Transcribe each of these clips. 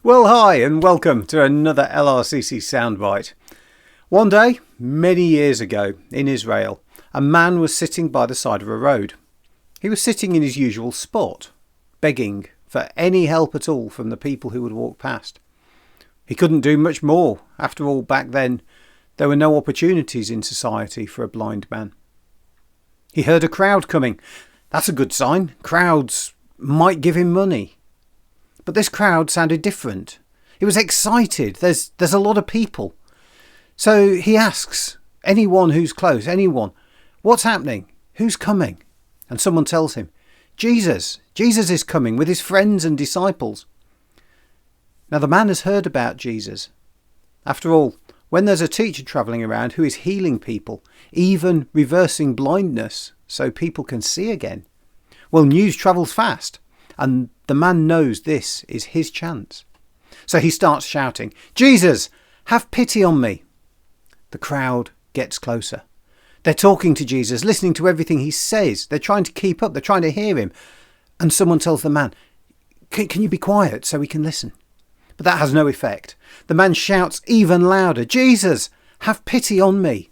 Well, hi and welcome to another LRCC Soundbite. One day, many years ago, in Israel, a man was sitting by the side of a road. He was sitting in his usual spot, begging for any help at all from the people who would walk past. He couldn't do much more. After all, back then, there were no opportunities in society for a blind man. He heard a crowd coming. That's a good sign. Crowds might give him money. But this crowd sounded different. It was excited. There's a lot of people. So he asks anyone who's close, anyone, what's happening? Who's coming? And someone tells him, Jesus is coming with his friends and disciples. Now the man has heard about Jesus. After all, when there's a teacher travelling around who is healing people, even reversing blindness so people can see again, well, news travels fast. And the man knows this is his chance. So he starts shouting, Jesus, have pity on me. The crowd gets closer. They're talking to Jesus, listening to everything he says. They're trying to keep up. They're trying to hear him. And someone tells the man, can you be quiet so we can listen? But that has no effect. The man shouts even louder, Jesus, have pity on me.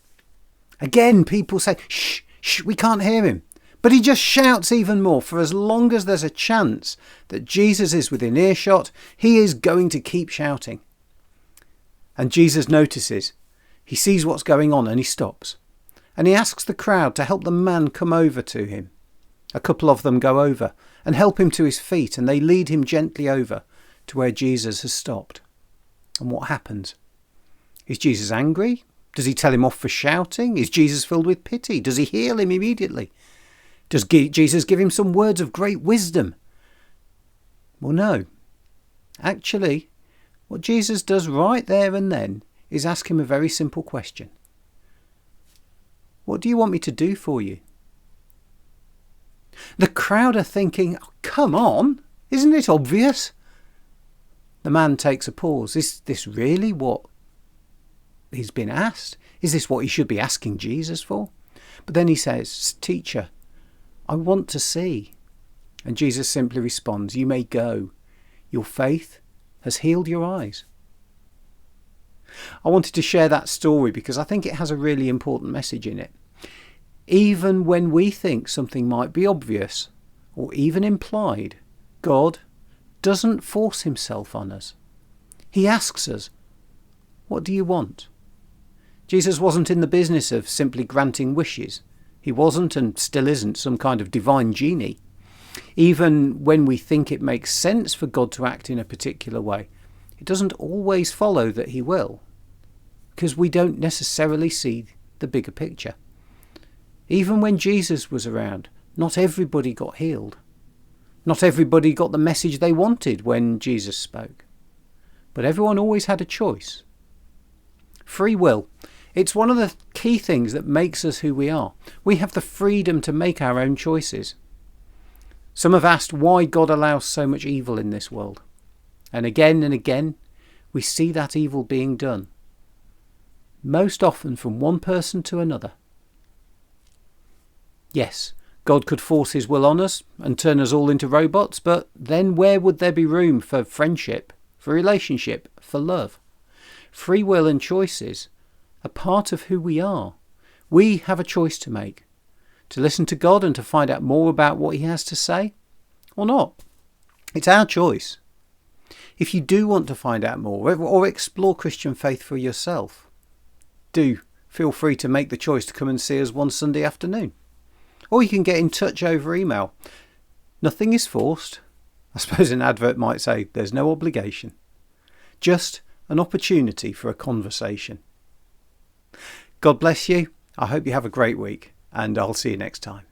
Again, people say, shh, we can't hear him. But he just shouts even more. For as long as there's a chance that Jesus is within earshot, he is going to keep shouting. And Jesus notices. He sees what's going on and he stops. And he asks the crowd to help the man come over to him. A couple of them go over and help him to his feet, and they lead him gently over to where Jesus has stopped. And what happens? Is Jesus angry? Does he tell him off for shouting? Is Jesus filled with pity? Does he heal him immediately? Does Jesus give him some words of great wisdom? Well, no. Actually, what Jesus does right there and then is ask him a very simple question. What do you want me to do for you? The crowd are thinking, oh, come on, isn't it obvious? The man takes a pause. Is this really what he's been asked? Is this what he should be asking Jesus for? But then he says, Teacher, I want to see. And Jesus simply responds, you may go. Your faith has healed your eyes. I wanted to share that story because I think it has a really important message in it. Even when we think something might be obvious or even implied, God doesn't force himself on us. He asks us, what do you want? Jesus wasn't in the business of simply granting wishes. He wasn't and still isn't some kind of divine genie. Even when we think it makes sense for God to act in a particular way, it doesn't always follow that he will, because we don't necessarily see the bigger picture. Even when Jesus was around, not everybody got healed. Not everybody got the message they wanted when Jesus spoke. But everyone always had a choice. Free will. It's one of the key things that makes us who we are. We have the freedom to make our own choices. Some have asked why God allows so much evil in this world. And again, we see that evil being done. Most often from one person to another. Yes, God could force his will on us and turn us all into robots, but then where would there be room for friendship, for relationship, for love? Free will and choices are part of who we are. We have a choice to make. To listen to God and to find out more about what he has to say, or not. It's our choice. If you do want to find out more or explore Christian faith for yourself, do feel free to make the choice to come and see us one Sunday afternoon. Or you can get in touch over email. Nothing is forced. I suppose an advert might say there's no obligation. Just an opportunity for a conversation. God bless you. I hope you have a great week, and I'll see you next time.